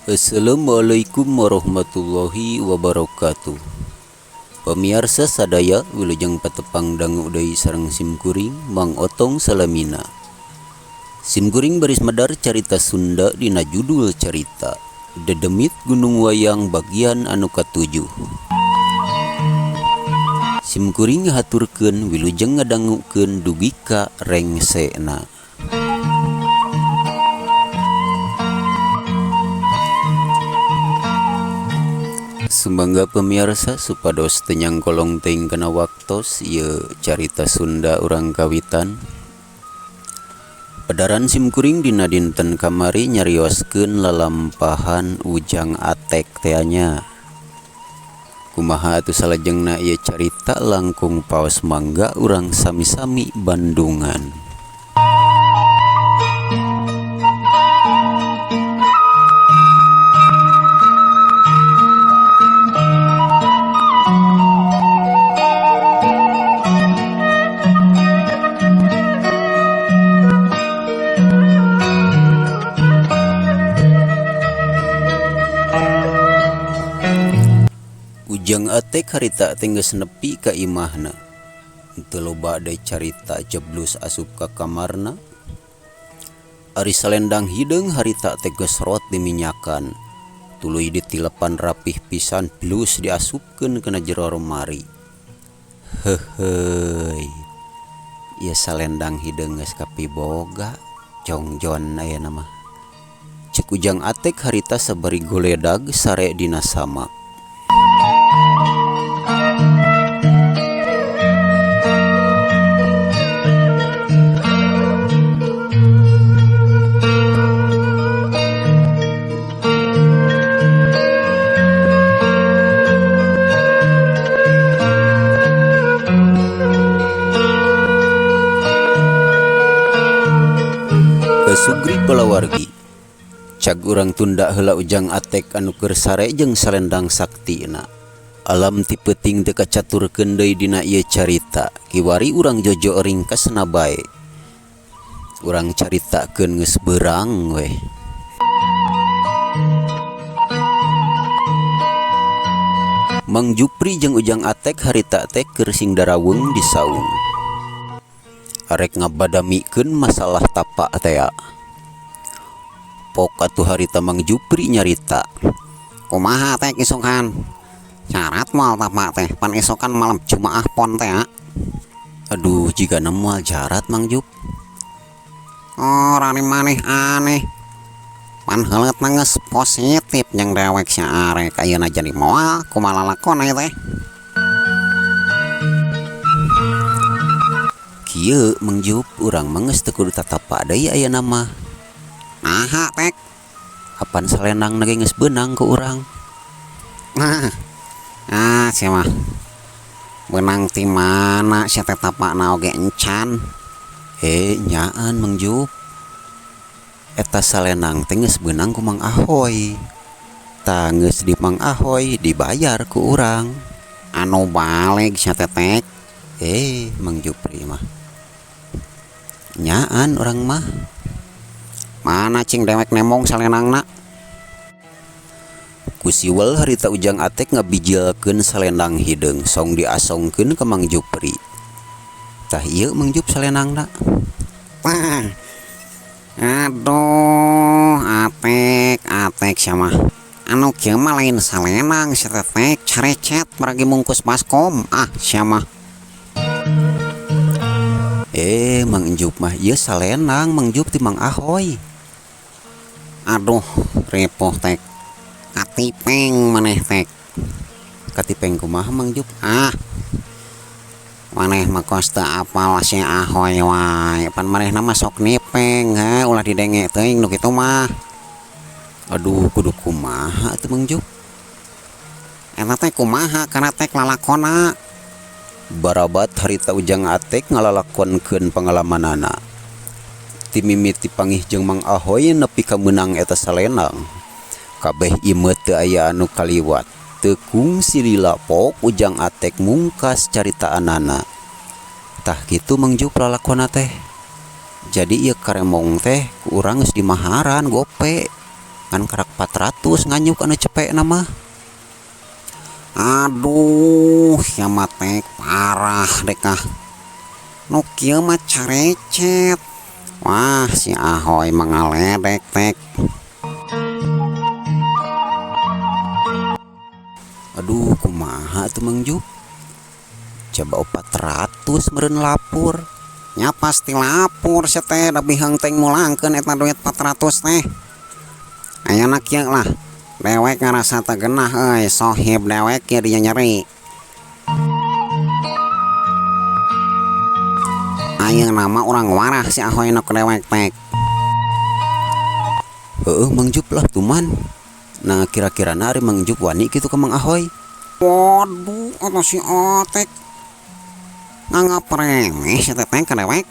Assalamualaikum warahmatullahi wabarakatuh. Pemirsa sadaya wilujeng patepang dangu deui sareng simkuring Mang Otong salamina. Simkuring baris medar carita Sunda dina judul carita Dedemit Gunung Wayang bagian anu katujuh. Simkuring haturkeun wilujeng ngadangukeun dugika rengsena. Sumangga pemirsa supados tenyang kolong teing kana waktos ieu carita Sunda urang kawitan. Padaran simkuring dina dinten kamari nyarioskeun lalampahan Ujang Atek teh nya. Kumaha atuh salajengna ieu carita langkung paos mangga urang sami-sami bandungan. Ujang Atek harita tenggeus nepi ka imahna. Teu loba deui carita jeblus asup ka kamarna. Ari salendang hideung harita teh geus rot diminyakan. Tuluy ditilepan rapih pisan plus diasupkeun kana jero lemari. Heuheuy. Ieu salendang hideung geus kapiboga, jongjon ayeuna mah. Cek Ujang Atek harita sabari goledag sare dina sama. Sugri palawargi cag urang tunda heula Ujang Atek anu keur sare jeung salendang saktina. Alam ti peuting teu kacaturkeun deui dina ieu carita, kiwari urang jojo ringkasna bae. Urang caritakeun geus beurang we. Mang Jupri jeung Ujang Atek harita teh keur sing daraweung di saung. Arek ngabadamikeun masalah tapak teh. Pok atuh harita Mang Jupri nyarita. Kumaha teh isokan? Syarat moal tapak teh pan isokan malam Jumaah pon teh. Aduh jigana moal syarat Mang Jup. Rani maneh aneh. Pan heuleutna geus positif jeung dewek sia arek ayeuna jadi moal kumaha lalakon teh. Kieu Mang Jup urang mah geus teu kudu tatapa deui ayeuna mah. Naha tek? Apan salendang ge geus beunang ku urang. Sia mah. Beunang ti mana sia teh tapana oge encan. Nyaan Mang Jup. Eta salendang teh geus beunang ku Mang Ahoy. Tah geus di Mang Ahoy dibayar ku urang. Anu balik sia teh tek. Mang Jupri mah. Nyaan orang mah. Mana cing dewek nemong salendangna. Ku siwel harita Ujang Atek ngabijilkeun salendang hideung song diasongkeun ka Mang Jupri. Tah ieu Mang Jup salendangna. Aduh, Atek sia mah. Anu kieu mah lain salendang sia teh carecet maragi mungkus baskom. Sia mah. Mang Jup mah ieu salendang Mang Jup ti Mang Ahoy. Aduh, repoh tek. Katipeng maneh tek. Katipeng kumaha Mang Jup? Maneh mah kos teu apal si Ahoy wae. Pan manehna mah sok nipeng, ulah didenge teuing nu kitu mah. Aduh, kudu kumaha atuh Mang Jup? Eta teh kumaha kana tek lalakonna? Barabat harita Ujang Atek ngalalakonkeun pangalamanana. Ti mimiti pangih jeung Mang Ahoy nepi ka meunang eta salendang. Kabeh imeut teu aya anu kaliwat. Teu kungsi dilapok Ujang Atek mungkas caritaanana. Tah kitu Mang Jup lalakonna teh. Jadi ieu karemong teh ku urang geus dimaharan gope. kan karak 400 nganyuk anu cepek nama. Aduh ya mate parah dekah nu kieu mah carecet. Wah si Ahoy mengaledek tek. Aduh kumaha tuh Mang Juk, coba 400 meureun lapur nya pasti lapur teh da bihang teng mulangkeun eta duit 400 teh. Ayeuna kieu lah dewek ngarasa teu genah euy, sohib dewek kieu dinya nyeri. Ayeuna mah urang warah si Ahoy na ku dewek tek. Heueuh Mang Juk lah tuman. Nah kira-kira ari Mang Juk wani kitu ka Mang Ahoy. Waduh atuh si Otek nganggap remeh si teteh ka dewek.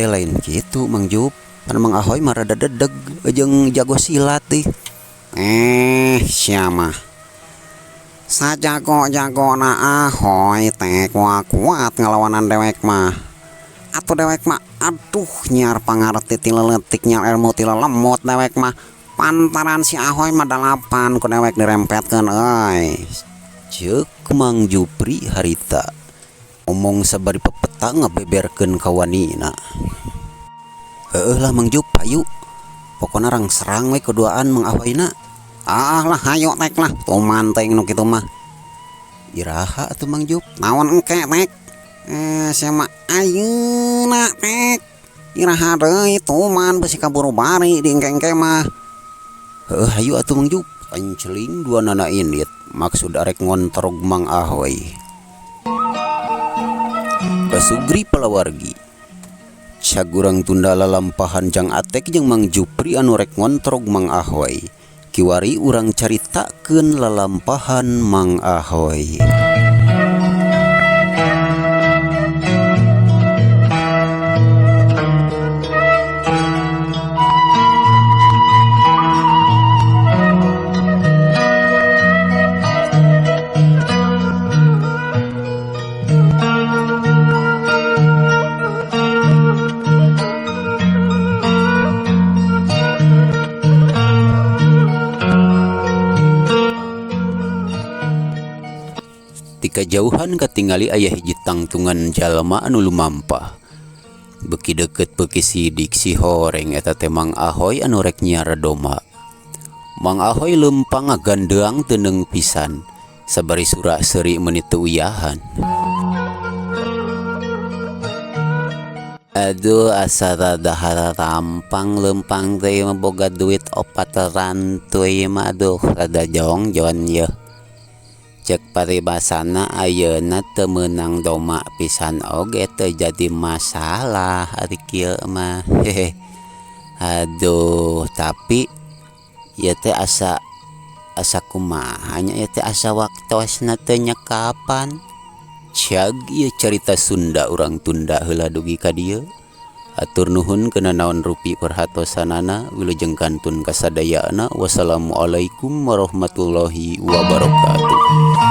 Lain gitu Mang Juk, kan Mang Ahoy mah rada dedeg jeung jago silat teh. Siapa sajago-jagona Ahoy teh kuat ngelawanan dewek mah. Atuh dewek mah aduh nyar pangarti ti leuletik nyar ilmu ti lelemut dewek mah. Pantaran si Ahoy mah dalapan ku dewek dirempetkeun euy. Ceuk Mang Jupri harita omong sabari pepeta ngabeberkeun ka wanina. Heueuh lah Mang Jup hayu. Pokona rang serang we keduaan Mang Ahoyna. Ah lah hayo tek lah tuman teh nu kitu mah. Iraha atuh Mang Jup? Naon engke tek? Sia mah ayeuna tek. Iraha deui tuman besi kaburu bari di engke-engke mah. Heueuh hayu atuh Mang Jup. Panceling dua nana indit maksud arek ngontrog Mang Ahoy. Kasugri palawargi cagurang tunda lalampahan Jang Atek jeung Mang Jupri anu rek ngontrog Mang Ahoy. Kiwari urang caritakeun lalampahan Mang Ahoy. Kajauhan katingali aya hiji tangtungan jalma anu lumampah. Beki deket beki sidik si horeng eta teh Mang Ahoy anu rek nyiara doma. Mang Ahoy lempang ngagandeang teuneng pisan sabari sura seuri meuni teu uyahan. Aduh asa rada tampang lempang teh mah boga duit 400 mah aduh rada jongjon yeuh. Cek paribasana ayeuna teu meunang doma pisan oge teu jadi masalah ari kieu mah. Aduh tapi ieu teh asa kumaha nya ieu teh asa waktosna teu nyekapan. Ciag ieu carita Sunda urang tunda heula dugi ka dieu. Atur nuhun keuna naon rupi perhatosanana wilujeng kantun kasadayana. Wassalamualaikum warahmatullahi wabarakatuh.